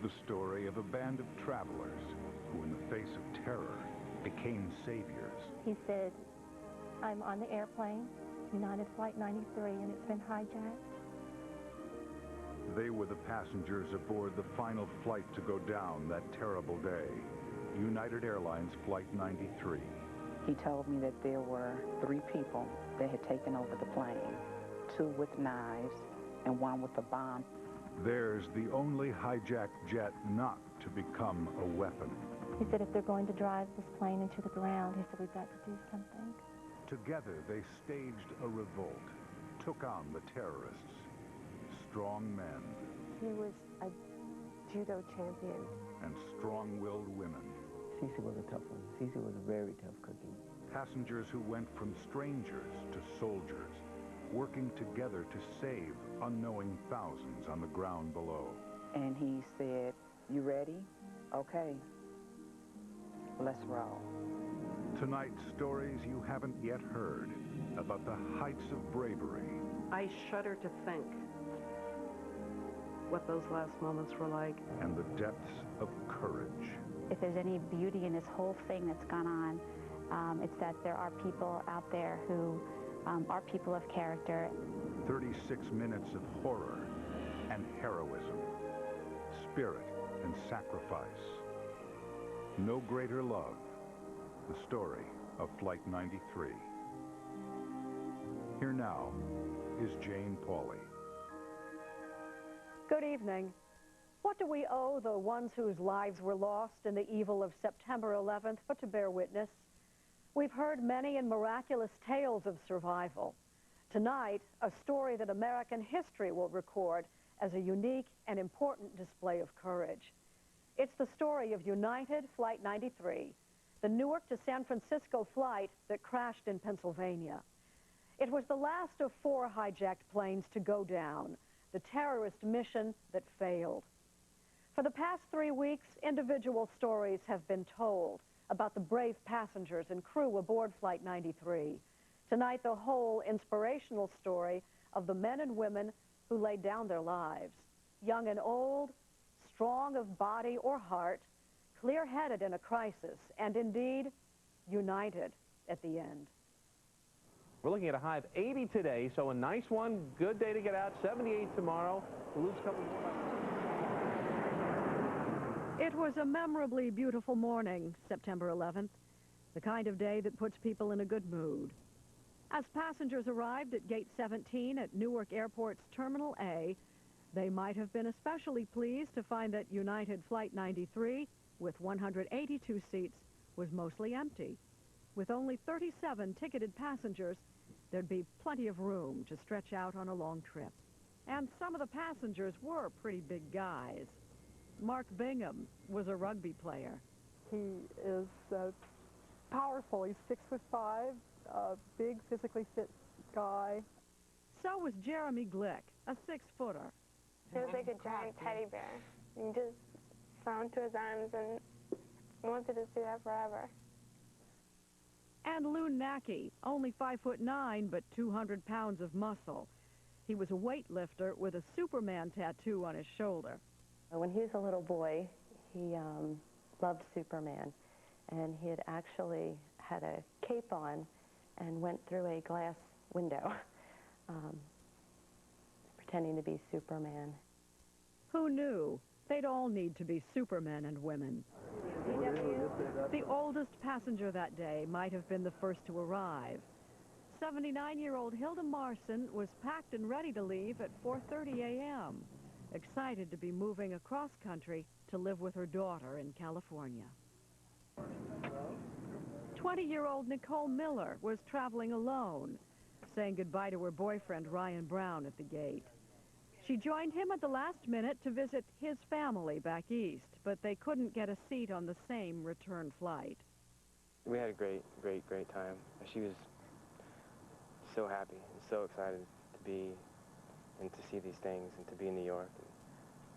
The story of a band of travelers who, in the face of terror, became saviors. He said, I'm on the airplane, United Flight 93, and it's been hijacked. They were the passengers aboard the final flight to go down that terrible day, United Airlines Flight 93. He told me that there were 3 people that had taken over the plane, 2 with knives and 1 with a bomb. There's the only hijacked jet not to become a weapon. He said, if they're going to drive this plane into the ground, he said, we've got to do something. Together, they staged a revolt, took on the terrorists. Strong men. He was a judo champion. And strong-willed women. Cece was a tough one. Cece was a very tough cookie. Passengers who went from strangers to soldiers, working together to save unknowing thousands on the ground below. And he said, you ready? Okay. Let's roll. Tonight, stories you haven't yet heard about the heights of bravery. I shudder to think what those last moments were like. And the depths of courage. If there's any beauty in this whole thing that's gone on, it's that there are people out there who are people of character. 36 minutes of horror and heroism, spirit and sacrifice. No greater love, the story of Flight 93. Here now is Jane Pauley. Good evening. What do we owe the ones whose lives were lost in the evil of September 11th but to bear witness? We've heard many and miraculous tales of survival. Tonight, a story that American history will record as a unique and important display of courage. It's the story of United Flight 93, the Newark to San Francisco flight that crashed in Pennsylvania. It was the last of 4 hijacked planes to go down, the terrorist mission that failed. For the past 3 weeks, individual stories have been told about the brave passengers and crew aboard Flight 93. Tonight, the whole inspirational story of the men and women who laid down their lives. Young and old, strong of body or heart, clear-headed in a crisis, and indeed, united at the end. We're looking at a high of 80 today, so a nice one. Good day to get out. 78 tomorrow. We'll lose a couple more. It was a memorably beautiful morning, September 11th, the kind of day that puts people in a good mood. As passengers arrived at Gate 17 at Newark Airport's Terminal A, they might have been especially pleased to find that United Flight 93, with 182 seats, was mostly empty. With only 37 ticketed passengers, there'd be plenty of room to stretch out on a long trip. And some of the passengers were pretty big guys. Mark Bingham was a rugby player. He is powerful. He's 6'5", a big, physically fit guy. So was Jeremy Glick, a 6-footer. He was like a giant teddy bear. He just fell into his arms and wanted to do that forever. And Lou Nackey, only 5'9", but 200 pounds of muscle. He was a weightlifter with a Superman tattoo on his shoulder. When he was a little boy, he loved Superman, and he had actually had a cape on and went through a glass window, pretending to be Superman. Who knew? They'd all need to be supermen and women. The oldest passenger that day might have been the first to arrive. 79-year-old Hilda Marson was packed and ready to leave at 4:30 a.m., excited to be moving across country to live with her daughter in California. 20-year-old Nicole Miller was traveling alone, saying goodbye to her boyfriend Ryan Brown at the gate. She joined him at the last minute to visit his family back east, but they couldn't get a seat on the same return flight. We had a great time. She was so happy and so excited to be and to see these things and to be in New York and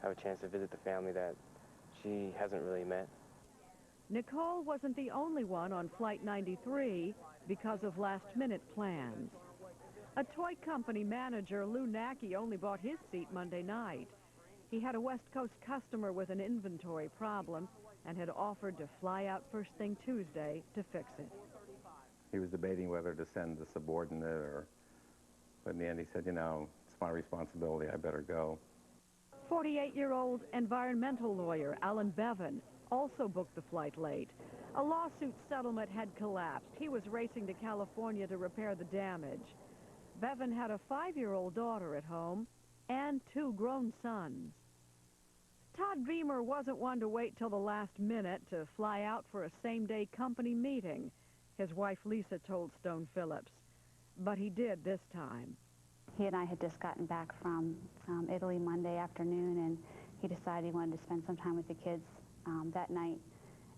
have a chance to visit the family that she hasn't really met. Nicole wasn't the only one on Flight 93 because of last-minute plans. A toy company manager, Lou Nackey, only bought his seat Monday night. He had a West Coast customer with an inventory problem and had offered to fly out first thing Tuesday to fix it. He was debating whether to send the subordinate but in the end he said, you know, it's my responsibility, I better go. 48-year-old environmental lawyer Alan Bevan also booked the flight late. A lawsuit settlement had collapsed. He was racing to California to repair the damage. Bevan had a 5-year-old daughter at home and 2 grown sons. Todd Dreamer wasn't one to wait till the last minute to fly out for a same-day company meeting, his wife Lisa told Stone Phillips. But he did this time. He and I had just gotten back from Italy Monday afternoon, and he decided he wanted to spend some time with the kids that night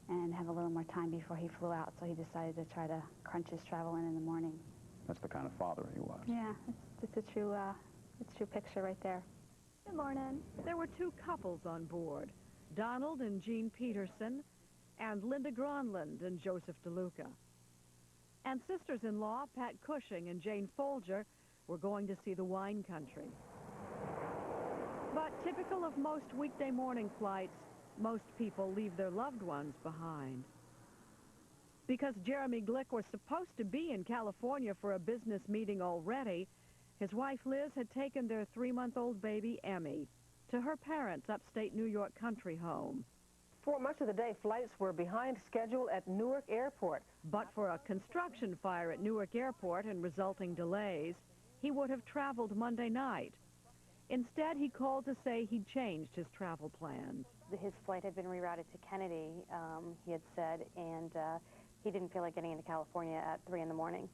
and have a little more time before he flew out, so he decided to try to crunch his travel in the morning. That's the kind of father he was. Yeah, it's a true picture right there. Good morning. There were 2 couples on board, Donald and Jean Peterson, and Linda Gronlund and Joseph DeLuca. And sisters-in-law Pat Cushing and Jane Folger were going to see the wine country. But typical of most weekday morning flights, most people leave their loved ones behind. Because Jeremy Glick was supposed to be in California for a business meeting already, his wife Liz had taken their 3-month-old baby, Emmy, to her parents' upstate New York country home. For much of the day, flights were behind schedule at Newark Airport. But for a construction fire at Newark Airport and resulting delays, he would have traveled Monday night. Instead, he called to say he'd changed his travel plans. His flight had been rerouted to Kennedy, he had said, and he didn't feel like getting into California at 3 in the morning.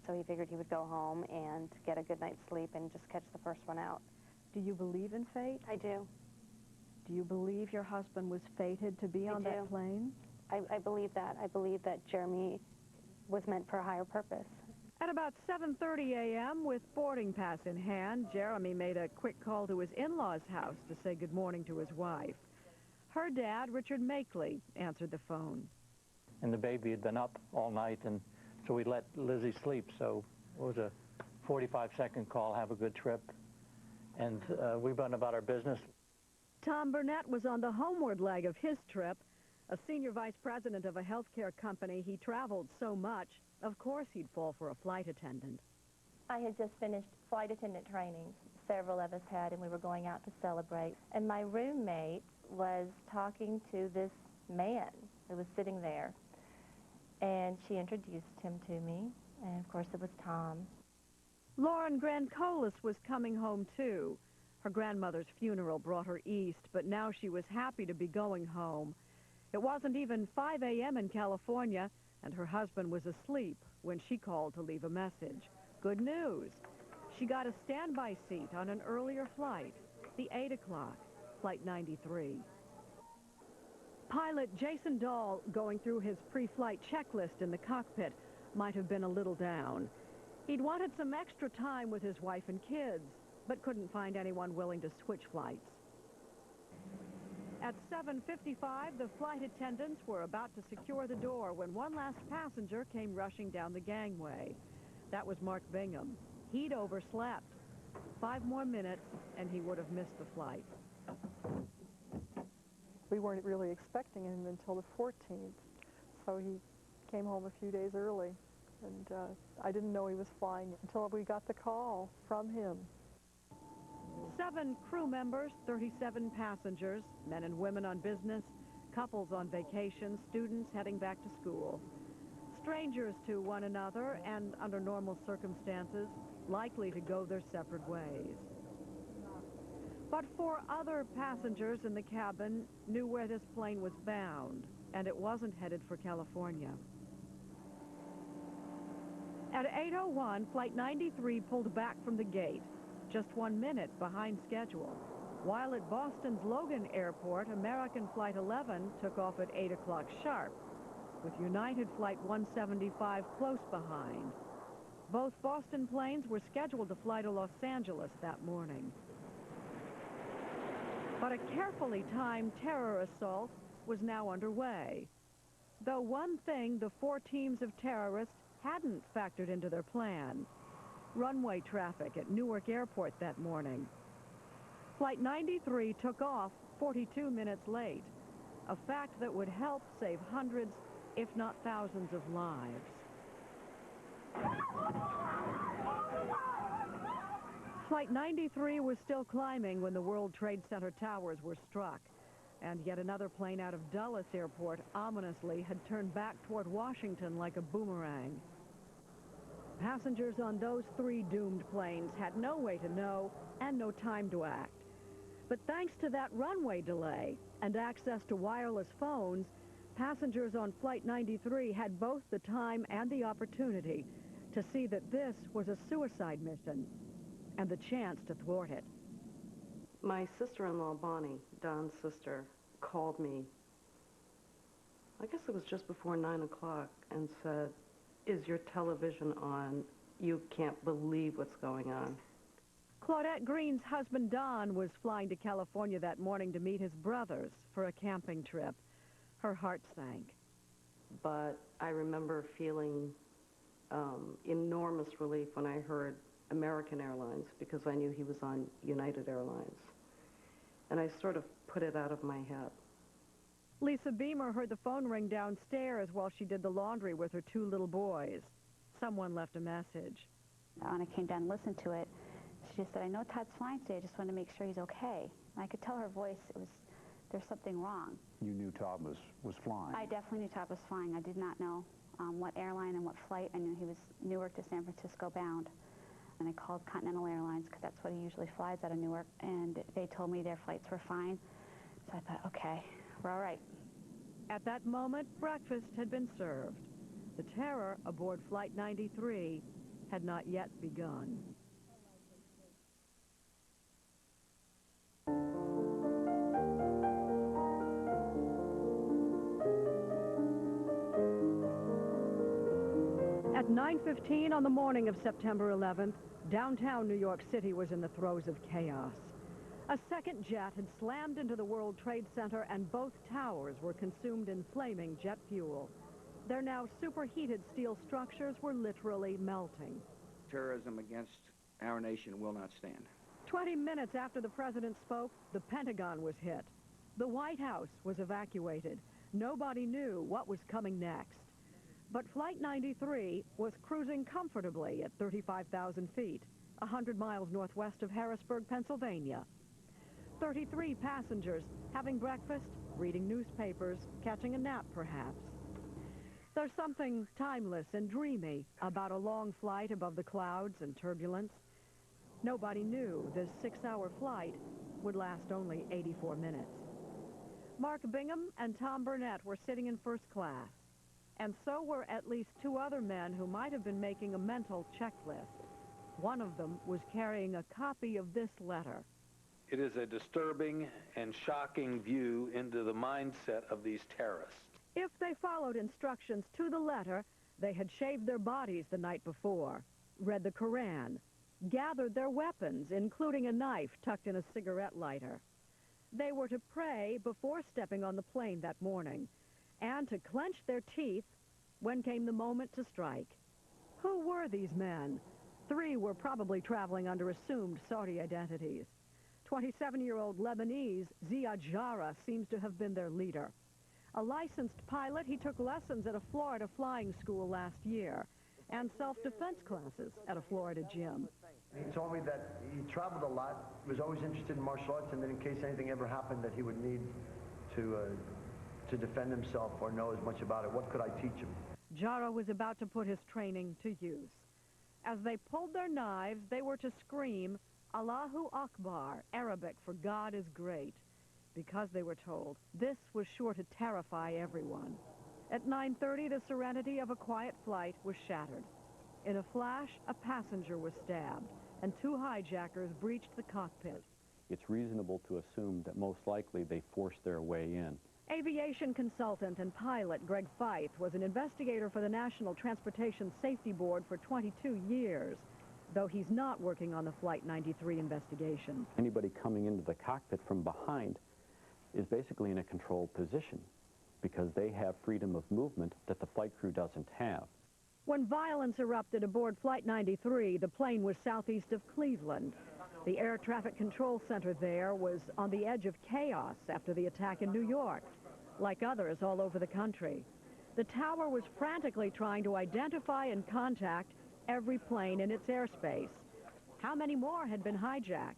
So he figured he would go home and get a good night's sleep and just catch the first one out. Do you believe in fate? I do. Do you believe your husband was fated to be on that plane? I believe that. I believe that Jeremy was meant for a higher purpose. At about 7:30 a.m., with boarding pass in hand, Jeremy made a quick call to his in-laws' house to say good morning to his wife. Her dad, Richard Makeley, answered the phone. And the baby had been up all night, and so we let Lizzie sleep. So it was a 45-second call, have a good trip. And we went about our business. Tom Burnett was on the homeward leg of his trip. A senior vice president of a healthcare company, he traveled so much, of course he'd fall for a flight attendant. I had just finished flight attendant training. Several of us had, and we were going out to celebrate. And my roommate was talking to this man who was sitting there. And she introduced him to me, and of course it was Tom. Lauren Grancolis was coming home too. Her grandmother's funeral brought her east, but now she was happy to be going home. It wasn't even 5 a.m. in California, and her husband was asleep when she called to leave a message. Good news. She got a standby seat on an earlier flight, the 8 o'clock, Flight 93. Pilot Jason Dahl, going through his pre-flight checklist in the cockpit, might have been a little down. He'd wanted some extra time with his wife and kids, but couldn't find anyone willing to switch flights. At 7:55, the flight attendants were about to secure the door when one last passenger came rushing down the gangway. That was Mark Bingham. He'd overslept. 5 more minutes, and he would have missed the flight. We weren't really expecting him until the 14th, so he came home a few days early, and I didn't know he was flying until we got the call from him. 7 crew members, 37 passengers, men and women on business, couples on vacation, students heading back to school. Strangers to one another and, under normal circumstances, likely to go their separate ways. But 4 other passengers in the cabin knew where this plane was bound, and it wasn't headed for California. At 8:01, Flight 93 pulled back from the gate, just 1 minute behind schedule. While at Boston's Logan Airport, American Flight 11 took off at 8 o'clock sharp, with United Flight 175 close behind. Both Boston planes were scheduled to fly to Los Angeles that morning. But a carefully timed terror assault was now underway. Though one thing the 4 teams of terrorists hadn't factored into their plan: runway traffic at Newark Airport that morning. Flight 93 took off 42 minutes late, a fact that would help save hundreds, if not thousands, of lives. Flight 93 was still climbing when the World Trade Center towers were struck, and yet another plane out of Dulles Airport ominously had turned back toward Washington like a boomerang. Passengers on those three doomed planes had no way to know and no time to act. But thanks to that runway delay and access to wireless phones, passengers on Flight 93 had both the time and the opportunity to see that this was a suicide mission and the chance to thwart it. My sister-in-law, Bonnie, Don's sister, called me, I guess it was just before 9 o'clock, and said, "Is your television on? You can't believe what's going on." Claudette Green's husband, Don, was flying to California that morning to meet his brothers for a camping trip. Her heart sank. But I remember feeling enormous relief when I heard American Airlines, because I knew he was on United Airlines. And I sort of put it out of my head. Lisa Beamer heard the phone ring downstairs while she did the laundry with her two little boys. Someone left a message. When I came down and listened to it, she just said, "I know Todd's flying today. I just wanted to make sure he's okay." And I could tell her voice, there's something wrong. You knew Todd was flying. I definitely knew Todd was flying. I did not know what airline and what flight. I knew he was Newark to San Francisco bound. And I called Continental Airlines, because that's what he usually flies out of Newark, and they told me their flights were fine. So I thought, okay, we're all right. At that moment, breakfast had been served. The terror aboard Flight 93 had not yet begun. At 9:15 on the morning of September 11th, downtown New York City was in the throes of chaos. A second jet had slammed into the World Trade Center, and both towers were consumed in flaming jet fuel. Their now superheated steel structures were literally melting. Terrorism against our nation will not stand. 20 minutes after the president spoke, the Pentagon was hit. The White House was evacuated. Nobody knew what was coming next. But Flight 93 was cruising comfortably at 35,000 feet, 100 miles northwest of Harrisburg, Pennsylvania. 33 passengers having breakfast, reading newspapers, catching a nap perhaps. There's something timeless and dreamy about a long flight above the clouds and turbulence. Nobody knew this 6-hour flight would last only 84 minutes. Mark Bingham and Tom Burnett were sitting in first class, and so were at least two other men who might have been making a mental checklist. One of them was carrying a copy of this letter. It is a disturbing and shocking view into the mindset of these terrorists. If they followed instructions to the letter, they had shaved their bodies the night before, read the Koran, gathered their weapons, including a knife tucked in a cigarette lighter. They were to pray before stepping on the plane that morning, and to clench their teeth when came the moment to strike. Who were these men? 3 were probably traveling under assumed Saudi identities. 27-year-old Lebanese Ziad Jarrah seems to have been their leader. A licensed pilot, he took lessons at a Florida flying school last year and self-defense classes at a Florida gym. He told me that he traveled a lot, was always interested in martial arts, and that in case anything ever happened that he would need to defend himself or know as much about it. What could I teach him? Jarrah was about to put his training to use. As they pulled their knives, they were to scream, "Allahu Akbar," Arabic for God is great, because they were told this was sure to terrify everyone. At 9:30, the serenity of a quiet flight was shattered. In a flash, a passenger was stabbed, and 2 hijackers breached the cockpit. It's reasonable to assume that most likely they forced their way in. Aviation consultant and pilot Greg Feith was an investigator for the National Transportation Safety Board for 22 years, though he's not working on the Flight 93 investigation. Anybody coming into the cockpit from behind is basically in a controlled position because they have freedom of movement that the flight crew doesn't have. When violence erupted aboard Flight 93, the plane was southeast of Cleveland. The air traffic control center there was on the edge of chaos after the attack in New York, like others all over the country. The tower was frantically trying to identify and contact every plane in its airspace. How many more had been hijacked?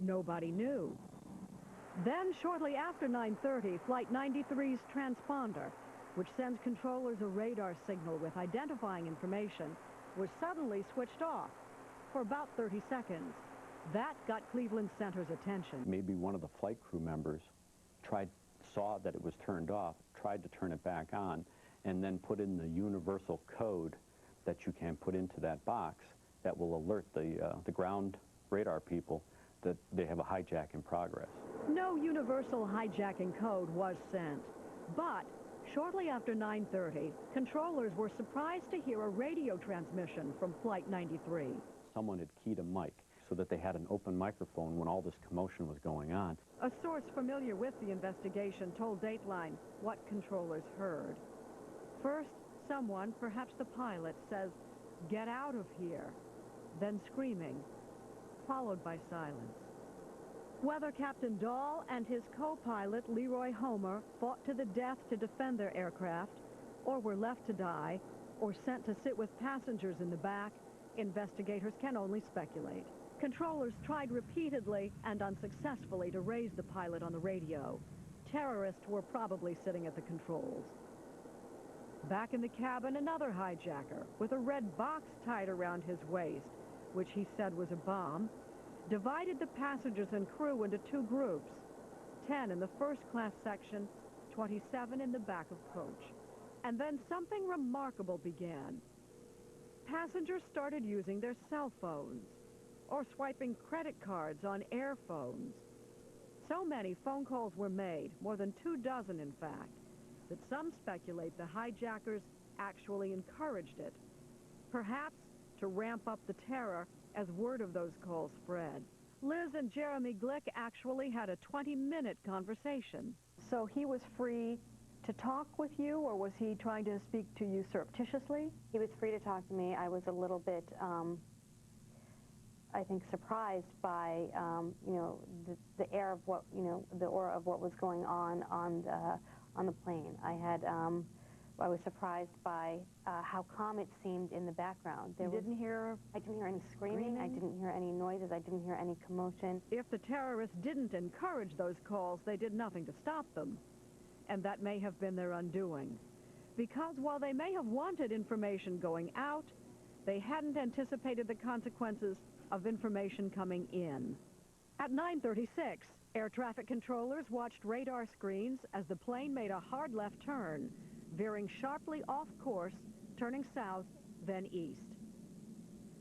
Nobody knew. Then, shortly after 9:30, Flight 93's transponder, which sends controllers a radar signal with identifying information, was suddenly switched off for about 30 seconds. That got Cleveland Center's attention. Maybe one of the flight crew members saw that it was turned off, tried to turn it back on, and then put in the universal code that you can put into that box that will alert the ground radar people that they have a hijack in progress. No universal hijacking code was sent, but shortly after 9:30, controllers were surprised to hear a radio transmission from Flight 93. Someone had keyed a mic so that they had an open microphone when all this commotion was going on. A source familiar with the investigation told Dateline what controllers heard. First, someone, perhaps the pilot, says, "Get out of here," then screaming, followed by silence. Whether Captain Dahl and his co-pilot Leroy Homer fought to the death to defend their aircraft, or were left to die, or sent to sit with passengers in the back, investigators can only speculate. Controllers tried repeatedly and unsuccessfully to raise the pilot on the radio. Terrorists were probably sitting at the controls. Back in the cabin, another hijacker with a red box tied around his waist, which he said was a bomb, divided the passengers and crew into two groups, 10 in the first-class section, 27 in the back of coach. And then something remarkable began. Passengers started using their cell phones or swiping credit cards on air phones. So many phone calls were made, more than 24, in fact, that some speculate the hijackers actually encouraged it, perhaps to ramp up the terror as word of those calls spread. Liz and Jeremy Glick actually had a 20-minute conversation. So he was free to talk with you, or was he trying to speak to you surreptitiously? He was free to talk to me. I was a little bit, I think, surprised by, the air of what, the aura of what was going on the plane. I was surprised by how calm it seemed in the background. I didn't hear any screaming. I didn't hear any noises. I didn't hear any commotion. If the terrorists didn't encourage those calls, they did nothing to stop them. And that may have been their undoing. Because while they may have wanted information going out, they hadn't anticipated the consequences of information coming in. At 9:36, air traffic controllers watched radar screens as the plane made a hard left turn, veering sharply off course, turning south, then east.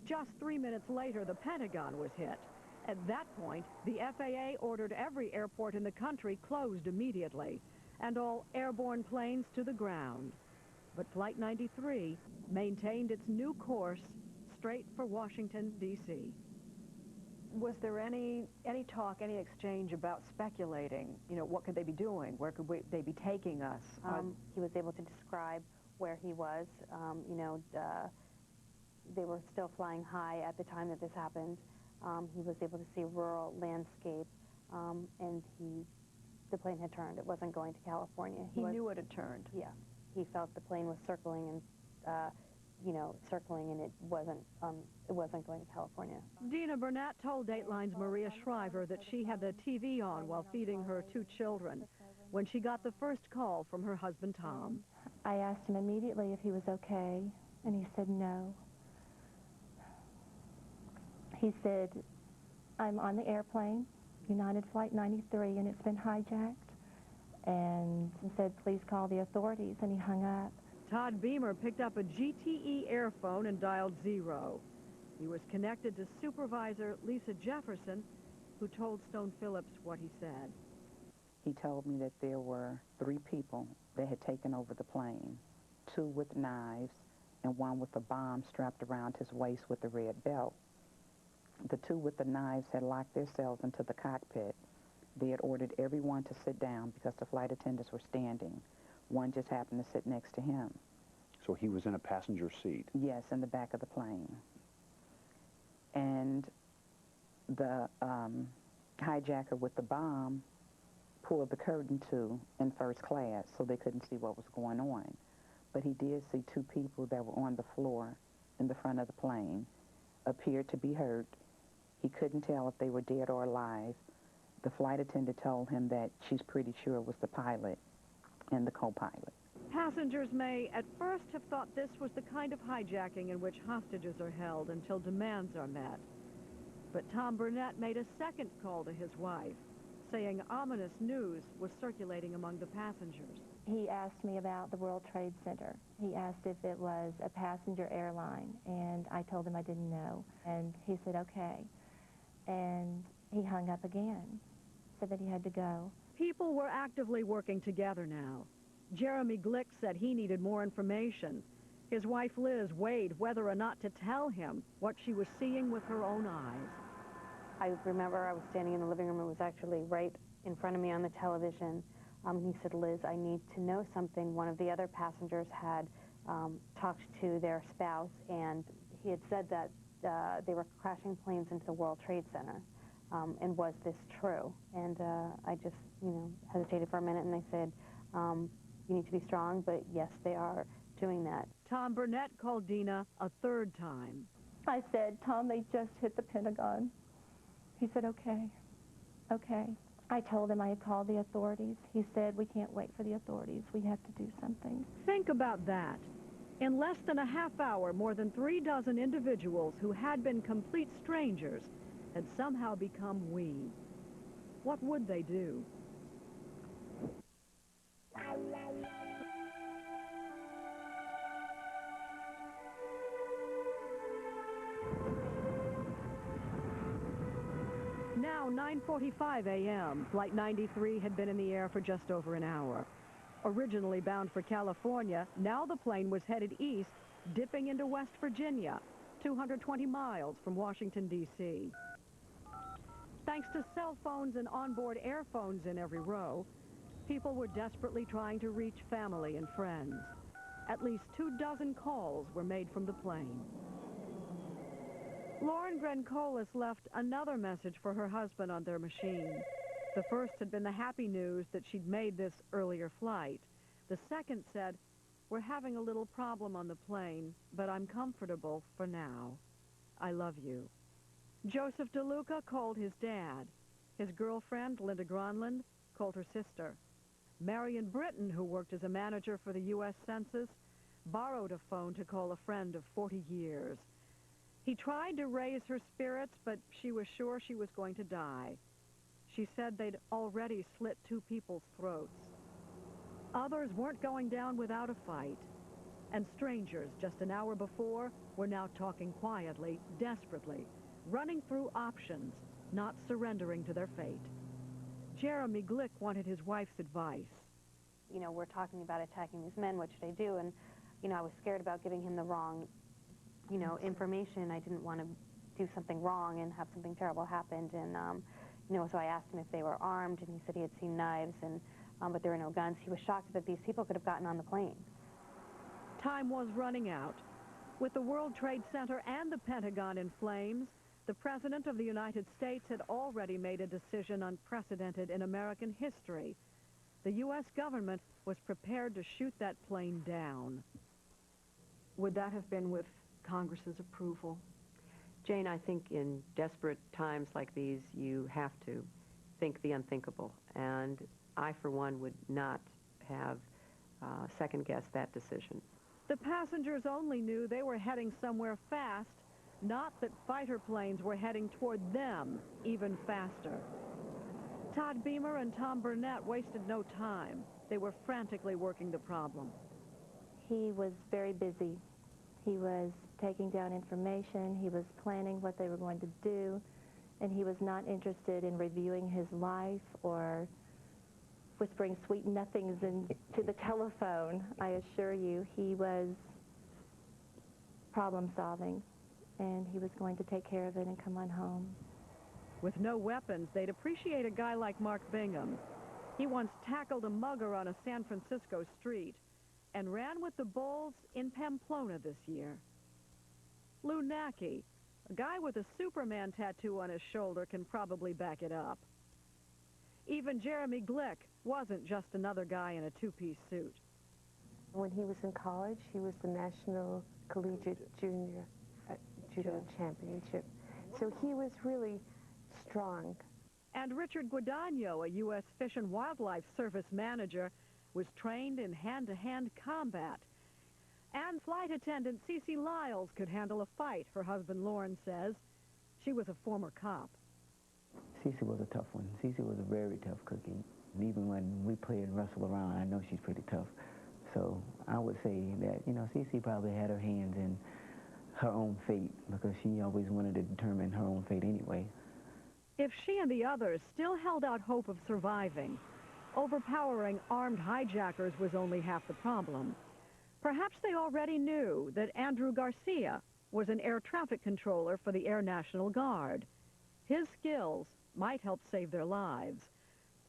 Just 3 minutes later, the Pentagon was hit. At that point, the FAA ordered every airport in the country closed immediately, and all airborne planes to the ground. But Flight 93 maintained its new course straight for Washington, D.C. Was there any talk, any exchange about speculating? What could they be doing? Where could they be taking us? He was able to describe where he was. They were still flying high at the time that this happened. He was able to see rural landscape, and the plane had turned. It wasn't going to California. He knew it had turned. Yeah. He felt the plane was circling and it wasn't going to California. Dina Burnett told Dateline's Maria Shriver that she had the TV on while feeding her 2 children when she got the first call from her husband, Tom. I asked him immediately if he was okay, and he said no. He said, "I'm on the airplane, United Flight 93, and it's been hijacked." And he said, "Please call the authorities," and he hung up. Todd Beamer picked up a GTE airphone and dialed 0. He was connected to Supervisor Lisa Jefferson, who told Stone Phillips what he said. He told me that there were 3 people that had taken over the plane, 2 with knives and 1 with a bomb strapped around his waist with a red belt. The 2 with the knives had locked themselves into the cockpit. They had ordered everyone to sit down because the flight attendants were standing. One just happened to sit next to him. So he was in a passenger seat? Yes, in the back of the plane. And the hijacker with the bomb pulled the curtain to in first class, so they couldn't see what was going on. But he did see two people that were on the floor in the front of the plane, appeared to be hurt. He couldn't tell if they were dead or alive. The flight attendant told him that she's pretty sure it was the pilot and the co-pilot. Passengers may at first have thought this was the kind of hijacking in which hostages are held until demands are met. But Tom Burnett made a second call to his wife, saying ominous news was circulating among the passengers. He asked me about the World Trade Center. He asked if it was a passenger airline, and I told him I didn't know. And he said, okay. And he hung up again, said that he had to go. People were actively working together now. Jeremy Glick said he needed more information. His wife Liz weighed whether or not to tell him what she was seeing with her own eyes. I remember I was standing in the living room. It was actually right in front of me on the television. He said, Liz, I need to know something. One of the other passengers had talked to their spouse, and he had said that they were crashing planes into the World Trade Center. And was this true? And I just, hesitated for a minute, and I said, you need to be strong, but yes, they are doing that. Tom Burnett called Dina a third time. I said, Tom, they just hit the Pentagon. He said, okay, okay. I told him I had called the authorities. He said, we can't wait for the authorities. We have to do something. Think about that. In less than a half hour, more than 36 individuals who had been complete strangers had somehow become we. What would they do? Now 9:45 a.m. Flight 93 had been in the air for just over an hour. Originally bound for California, now the plane was headed east, dipping into West Virginia, 220 miles from Washington, D.C. Thanks to cell phones and onboard airphones in every row, people were desperately trying to reach family and friends. At least 24 calls were made from the plane. Lauren Grencolis left another message for her husband on their machine. The first had been the happy news that she'd made this earlier flight. The second said, we're having a little problem on the plane, but I'm comfortable for now. I love you. Joseph DeLuca called his dad. His girlfriend, Linda Gronlund, called her sister. Marion Britton, who worked as a manager for the U.S. Census, borrowed a phone to call a friend of 40 years. He tried to raise her spirits, but she was sure she was going to die. She said they'd already slit 2 people's throats. Others weren't going down without a fight. And strangers just an hour before were now talking quietly, desperately, running through options, not surrendering to their fate. Jeremy Glick wanted his wife's advice. We're talking about attacking these men. What should I do? And, I was scared about giving him the wrong, information. I didn't want to do something wrong and have something terrible happen. And, so I asked him if they were armed, and he said he had seen knives, and but there were no guns. He was shocked that these people could have gotten on the plane. Time was running out. With the World Trade Center and the Pentagon in flames, the President of the United States had already made a decision unprecedented in American history. The U.S. government was prepared to shoot that plane down. Would that have been with Congress's approval? Jane, I think in desperate times like these, you have to think the unthinkable. And I, for one, would not have second-guessed that decision. The passengers only knew they were heading somewhere fast, not that fighter planes were heading toward them even faster. Todd Beamer and Tom Burnett wasted no time. They were frantically working the problem. He was very busy. He was taking down information. He was planning what they were going to do. And he was not interested in reviewing his life or whispering sweet nothings into the telephone. I assure you, he was problem solving. And he was going to take care of it and come on home. With no weapons, they'd appreciate a guy like Mark Bingham. He once tackled a mugger on a San Francisco street and ran with the Bulls in Pamplona this year. Lou Nackey, A guy with a Superman tattoo on his shoulder can probably back it up. Even Jeremy Glick wasn't just another guy in a two-piece suit. When he was in college, he was the National Collegiate Junior Judo Championship. So he was really strong. And Richard Guadagno, a U.S. Fish and Wildlife Service manager, was trained in hand-to-hand combat. And flight attendant Cece Lyles could handle a fight, her husband Lauren says. She was a former cop. Cece was a tough one. Cece was a very tough cookie. And even when we play and wrestle around, I know she's pretty tough. So I would say that, you know, Cece probably had her hands in her own fate because she always wanted to determine her own fate anyway. If she and the others still held out hope of surviving, overpowering armed hijackers was only half the problem. Perhaps they already knew that Andrew Garcia was an air traffic controller for the Air National Guard. His skills might help save their lives,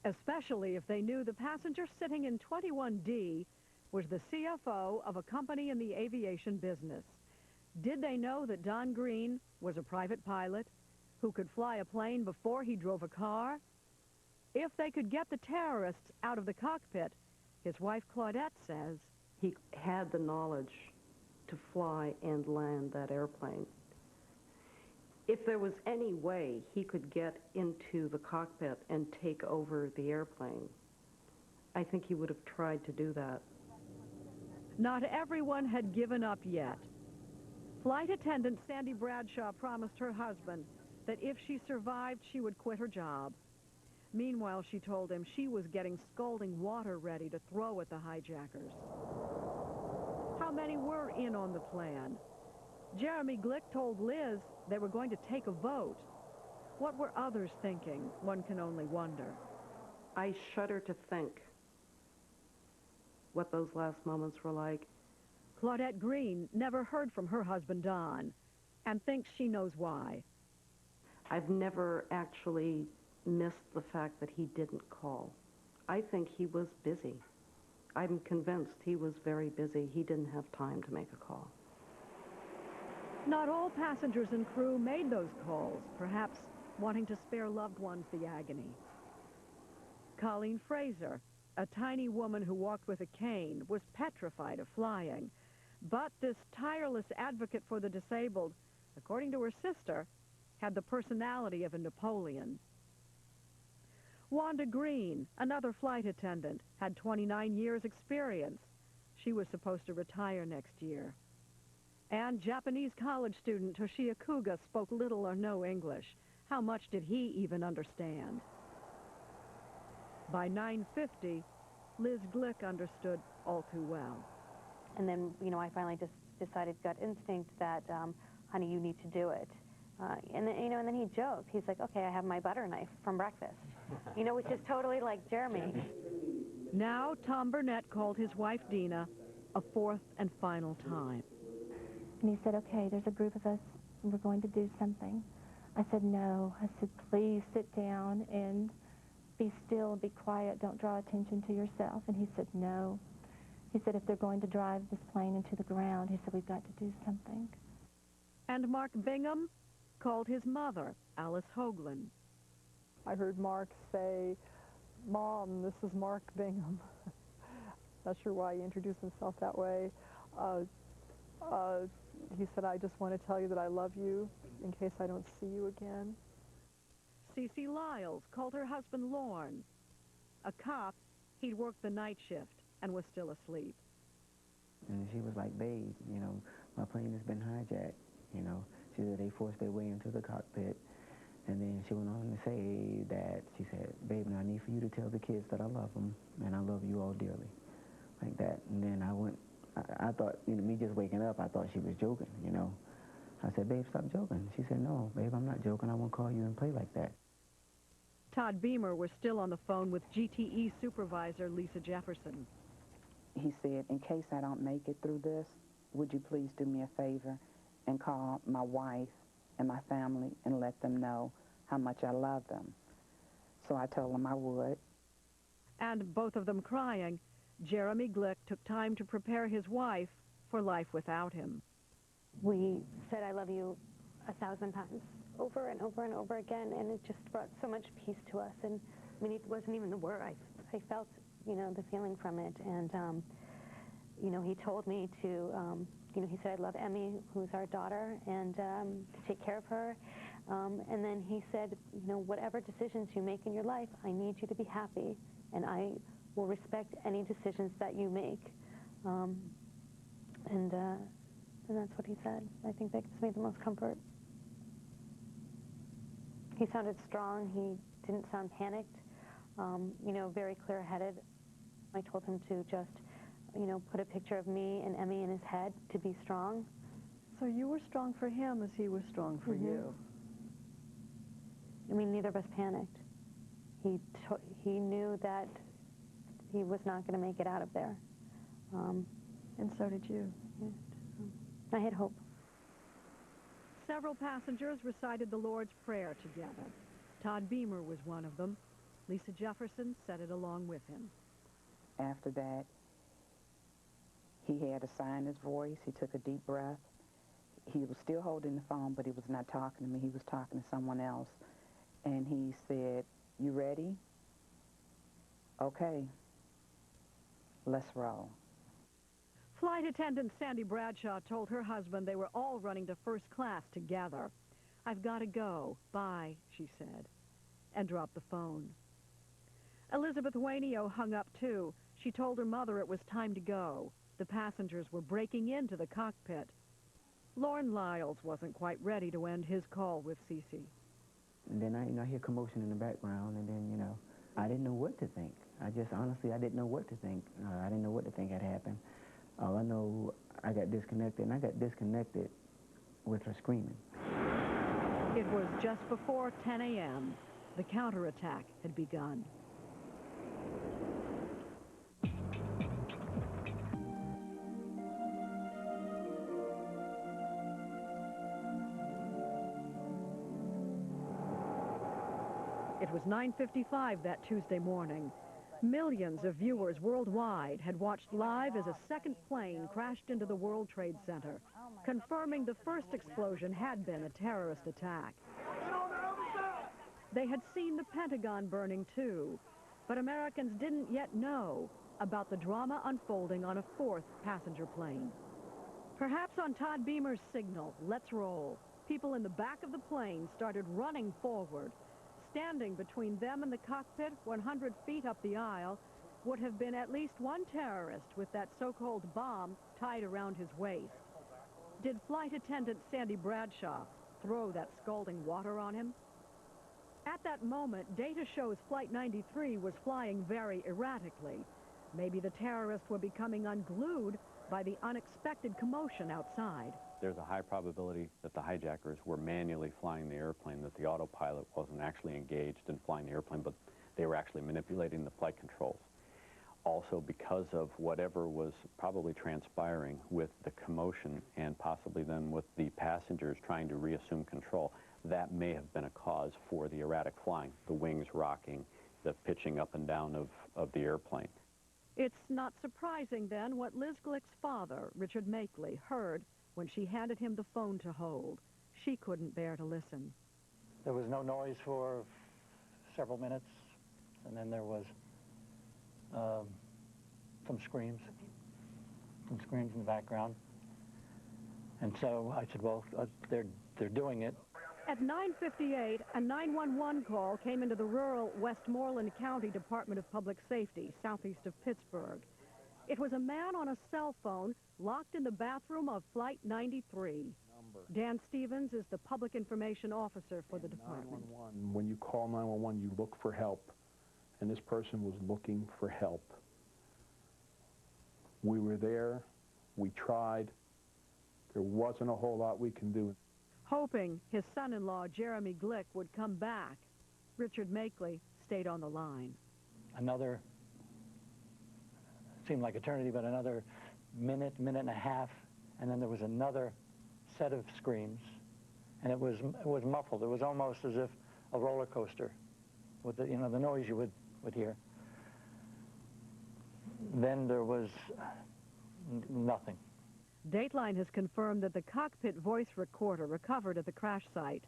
especially if they knew the passenger sitting in 21D was the CFO of a company in the aviation business. Did they know that Don Green was a private pilot who could fly a plane before he drove a car? If they could get the terrorists out of the cockpit, his wife Claudette says, he had the knowledge to fly and land that airplane. If there was any way he could get into the cockpit and take over the airplane, I think he would have tried to do that. Not everyone had given up yet. Flight attendant Sandy Bradshaw promised her husband that if she survived, she would quit her job. Meanwhile, she told him she was getting scalding water ready to throw at the hijackers. How many were in on the plan? Jeremy Glick told Liz they were going to take a vote. What were others thinking? One can only wonder. I shudder to think what those last moments were like. Claudette Green never heard from her husband Don and thinks she knows why. I've never actually missed the fact that he didn't call. I think he was busy. I'm convinced he was very busy. He didn't have time to make a call. Not all passengers and crew made those calls, perhaps wanting to spare loved ones the agony. Colleen Fraser, a tiny woman who walked with a cane, was petrified of flying. But this tireless advocate for the disabled, according to her sister, had the personality of a Napoleon. Wanda Green, another flight attendant, had 29 years' experience. She was supposed to retire next year. And Japanese college student Toshia Kuga spoke little or no English. How much did he even understand? By 9:50, Liz Glick understood all too well. And then, you know, I finally just decided, gut instinct, that, honey, you need to do it. And then, you know, and then he joked. He's like, okay, I have my butter knife from breakfast. You know, which is totally like Jeremy. Now Tom Burnett called his wife Dina a fourth and final time. And he said, okay, there's a group of us, and we're going to do something. I said, no. I said, please sit down and be still, be quiet, don't draw attention to yourself. And he said, no. He said, if they're going to drive this plane into the ground, he said, we've got to do something. And Mark Bingham called his mother, Alice Hoagland. I heard Mark say, Mom, this is Mark Bingham. Not sure why he introduced himself that way. He said, I just want to tell you that I love you in case I don't see you again. Cece Lyles called her husband Lorne. A cop, he'd worked the night shift and was still asleep. And she was like, babe, you know, my plane has been hijacked, you know. She said they forced their way into the cockpit. And then she went on to say that, she said, babe, now I need for you to tell the kids that I love them and I love you all dearly. Like that. And then I thought, you know, me just waking up, I thought she was joking, you know. I said, babe, stop joking. She said, no, babe, I'm not joking. I won't call you and play like that. Todd Beamer was still on the phone with GTE supervisor Lisa Jefferson. He said, in case I don't make it through this, would you please do me a favor and call my wife and my family and let them know how much I love them. So I told him I would. And both of them crying, Jeremy Glick took time to prepare his wife for life without him. We said I love you 1,000 times, over and over and over again, and it just brought so much peace to us. And I mean, it wasn't even the word. I felt, you know, the feeling from it. And, you know, he told me to, you know, he said, I love Emmy, who's our daughter, and to take care of her. And then he said, you know, whatever decisions you make in your life, I need you to be happy, and I will respect any decisions that you make. And that's what he said. I think that gives me the most comfort. He sounded strong. He didn't sound panicked, you know, very clear-headed. I told him to just, you know, put a picture of me and Emmy in his head to be strong. So you were strong for him as he was strong for you. I mean, neither of us panicked. He knew that he was not going to make it out of there. And so did you. Yeah. I had hope. Several passengers recited the Lord's Prayer together. Todd Beamer was one of them. Lisa Jefferson said it along with him. After that, he had to sign his voice. He took a deep breath. He was still holding the phone, but he was not talking to me. He was talking to someone else. And he said, "You ready? Okay, let's roll." Flight attendant Sandy Bradshaw told her husband they were all running to first class together. "I've got to go. Bye," she said, and dropped the phone. Elizabeth Wainio hung up too. She told her mother it was time to go. The passengers were breaking into the cockpit. Lorne Lyles wasn't quite ready to end his call with Cece. And then I hear commotion in the background, and then, I didn't know what to think. Honestly, I didn't know what to think. I didn't know what to think had happened. All I know, I got disconnected, and I got disconnected with her screaming. It was just before 10 a.m. The counterattack had begun. It was 9:55 that Tuesday morning. Millions of viewers worldwide had watched live as a second plane crashed into the World Trade Center, confirming the first explosion had been a terrorist attack. They had seen the Pentagon burning too, but Americans didn't yet know about the drama unfolding on a fourth passenger plane. Perhaps on Todd Beamer's signal, "Let's roll," people in the back of the plane started running forward. Standing between them and the cockpit 100 feet up the aisle would have been at least one terrorist with that so-called bomb tied around his waist. Did flight attendant Sandy Bradshaw throw that scalding water on him? At that moment, data shows Flight 93 was flying very erratically. Maybe the terrorists were becoming unglued by the unexpected commotion outside. There's a high probability that the hijackers were manually flying the airplane, that the autopilot wasn't actually engaged in flying the airplane, but they were actually manipulating the flight controls. Also, because of whatever was probably transpiring with the commotion and possibly then with the passengers trying to reassume control, that may have been a cause for the erratic flying, the wings rocking, the pitching up and down of the airplane. It's not surprising, then, what Liz Glick's father, Richard Makeley, heard when she handed him the phone to hold. She couldn't bear to listen. There was no noise for several minutes, and then there was some screams in the background. And so I said, well, they're doing it. At 9:58, a 911 call came into the rural Westmoreland County Department of Public Safety, southeast of Pittsburgh. It was a man on a cell phone locked in the bathroom of Flight 93. Dan Stevens is the public information officer for the department. 911. When you call 911, you look for help, and this person was looking for help. We were there. We tried. There wasn't a whole lot we can do. Hoping his son-in-law, Jeremy Glick, would come back, Richard Makeley stayed on the line. Another, seemed like eternity, but another minute and a half, and then there was another set of screams, and it was muffled. It was almost as if a roller coaster, with the noise you would hear. Then there was nothing. Dateline has confirmed that the cockpit voice recorder recovered at the crash site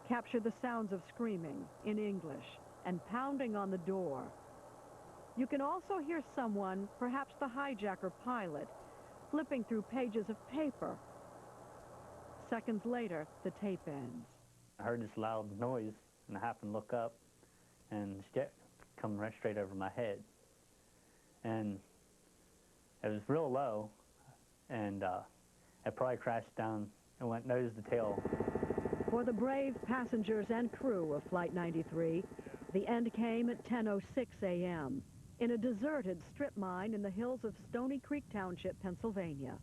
captured the sounds of screaming in English and pounding on the door. You can also hear someone, perhaps the hijacker pilot, flipping through pages of paper. Seconds later, the tape ends. I heard this loud noise, and I happened to look up, and the jet come right straight over my head. And it was real low, and it probably crashed down and went nose to tail. For the brave passengers and crew of Flight 93, the end came at 10:06 a.m. in a deserted strip mine in the hills of Stony Creek Township, Pennsylvania.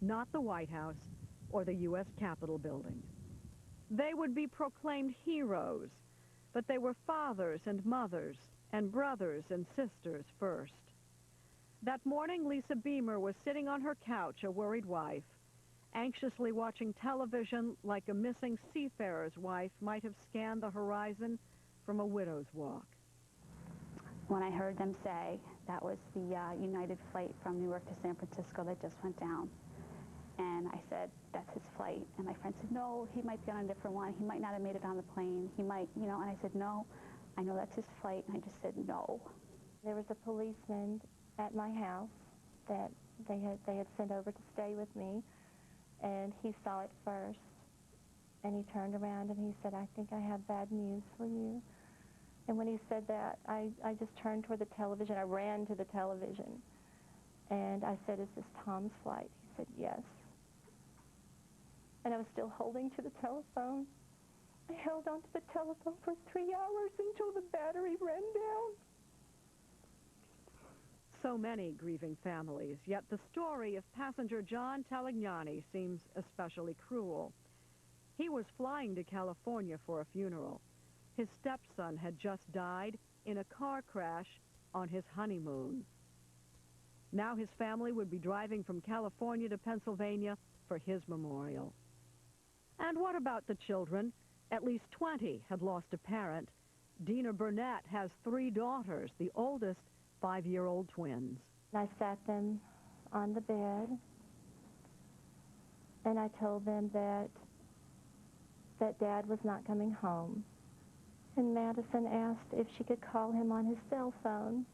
Not the White House or the U.S. Capitol building. They would be proclaimed heroes, but they were fathers and mothers and brothers and sisters first. That morning, Lisa Beamer was sitting on her couch, a worried wife, anxiously watching television like a missing seafarer's wife might have scanned the horizon from a widow's walk. When I heard them say that was the United flight from Newark to San Francisco that just went down, and I said, that's his flight. And my friend said, no, he might be on a different one. He might not have made it on the plane. He might, you know, and I said, no, I know that's his flight. And I just said, no. There was a policeman at my house that they had sent over to stay with me, and he saw it first. And he turned around and he said, I think I have bad news for you. And when he said that, I just turned toward the television. I ran to the television. And I said, is this Tom's flight? He said, yes. And I was still holding to the telephone. I held onto the telephone for 3 hours until the battery ran down. So many grieving families, yet the story of passenger John Telegnani seems especially cruel. He was flying to California for a funeral. His stepson had just died in a car crash on his honeymoon. Now his family would be driving from California to Pennsylvania for his memorial. And what about the children? At least 20 had lost a parent. Dina Burnett has 3 daughters, the oldest 5-year-old twins. I sat them on the bed, and I told them that Dad was not coming home. And Madison asked if she could call him on his cell phone.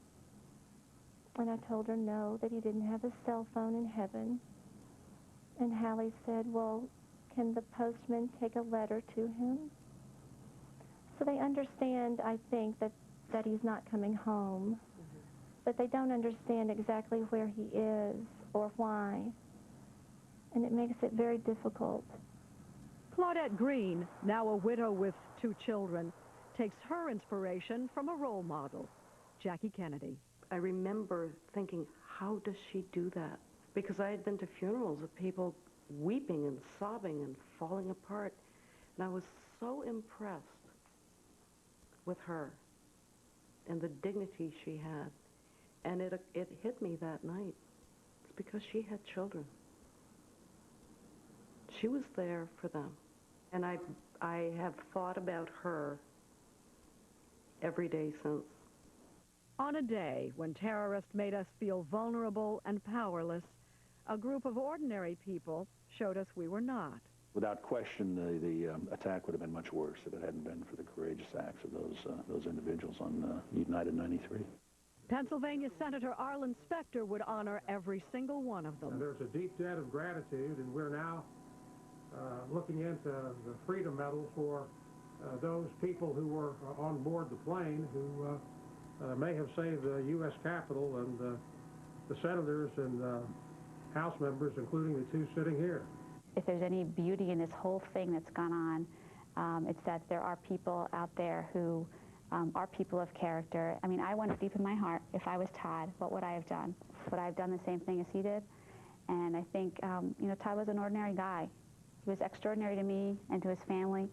And I told her no, that he didn't have a cell phone in heaven. And Hallie said, well, can the postman take a letter to him? So they understand, I think, that he's not coming home. But they don't understand exactly where he is or why. And it makes it very difficult. Claudette Green, now a widow with 2 children, takes her inspiration from a role model, Jackie Kennedy. I remember thinking, how does she do that? Because I had been to funerals of people weeping and sobbing and falling apart. And I was so impressed with her and the dignity she had. And it hit me that night. It's because she had children. She was there for them. And I have thought about her every day since. On a day when terrorists made us feel vulnerable and powerless, a group of ordinary people showed us we were not. Without question, the attack would have been much worse if it hadn't been for the courageous acts of those individuals on United 93. Pennsylvania Senator Arlen Specter would honor every single one of them. And there's a deep debt of gratitude, and we're now looking into the Freedom Medal for those people who were on board the plane who may have saved the U.S. Capitol and the senators and House members, including the 2 sitting here. If there's any beauty in this whole thing that's gone on, it's that there are people out there who are people of character. I mean, I wonder deep in my heart, if I was Todd, what would I have done? Would I have done the same thing as he did? And I think, you know, Todd was an ordinary guy. He was extraordinary to me and to his family,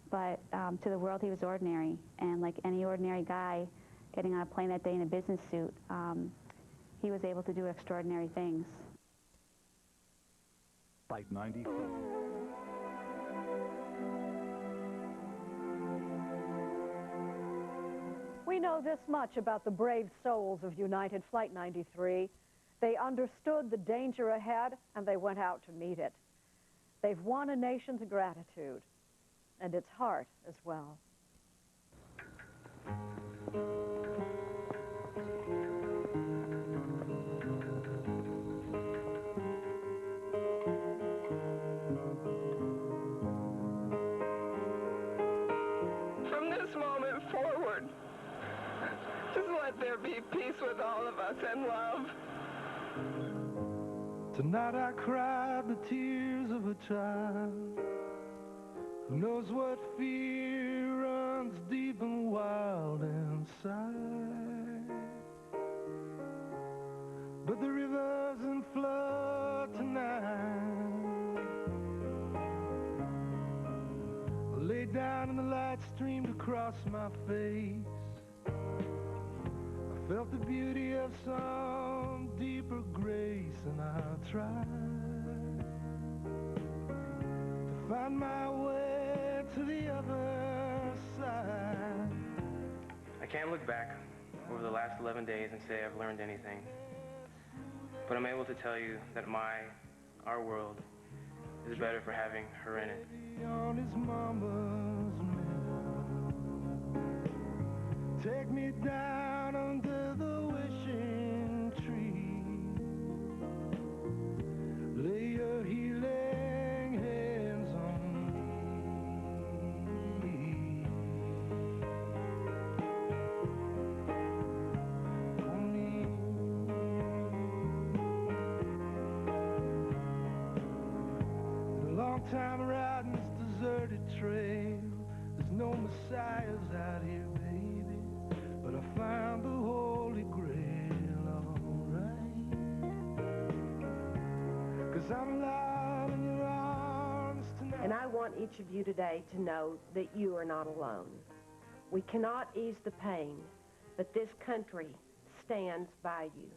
but to the world he was ordinary. And like any ordinary guy getting on a plane that day in a business suit, he was able to do extraordinary things. Flight 93. We know this much about the brave souls of United Flight 93. They understood the danger ahead, and they went out to meet it. They've won a nation's gratitude, and its heart as well. From this moment forward, just let there be peace with all of us and love. Tonight I cried the tears of a child who knows what fear runs deep and wild inside. But the rivers in flood tonight, I lay down and the light streamed across my face. I felt the beauty of some deeper grace, and I tried to find my way to the other side. I can't look back over the last 11 days and say I've learned anything. But I'm able to tell you that our world is better for having her in it. On his mama's milk. Take me down under the wishing tree. Lay your healing hands on me. On me. The long time riding this deserted trail. There's no messiahs out here, baby, but I found the Holy Grail, alright. 'Cause I'm alive in your arms tonight. And I want each of you today to know that you are not alone. We cannot ease the pain, but this country stands by you.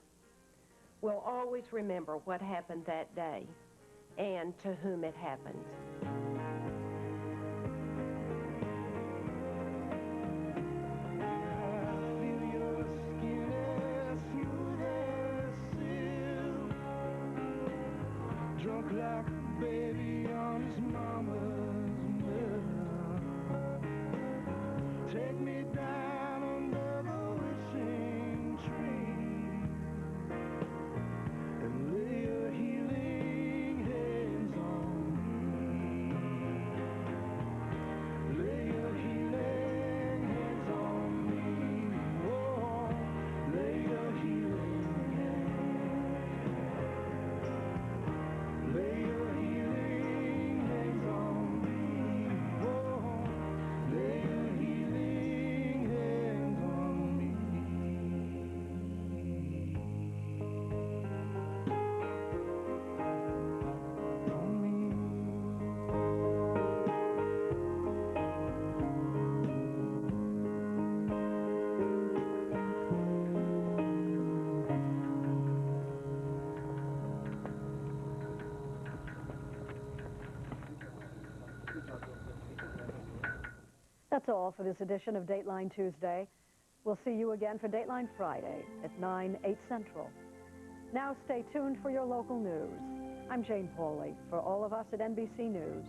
We'll always remember what happened that day and to whom it happened. Drunk like a baby on his mama's milk. Take me down under the wishing tree and lay your healing hands on me. Lay your healing hands on me. Oh, lay your healing hands. Lay your healing hands on me. Oh, lay your healing hands on me. On me. That's all for this edition of Dateline Tuesday. We'll see you again for Dateline Friday at 9/8 Central. Now stay tuned for your local news. I'm Jane Pauley. For all of us at NBC News,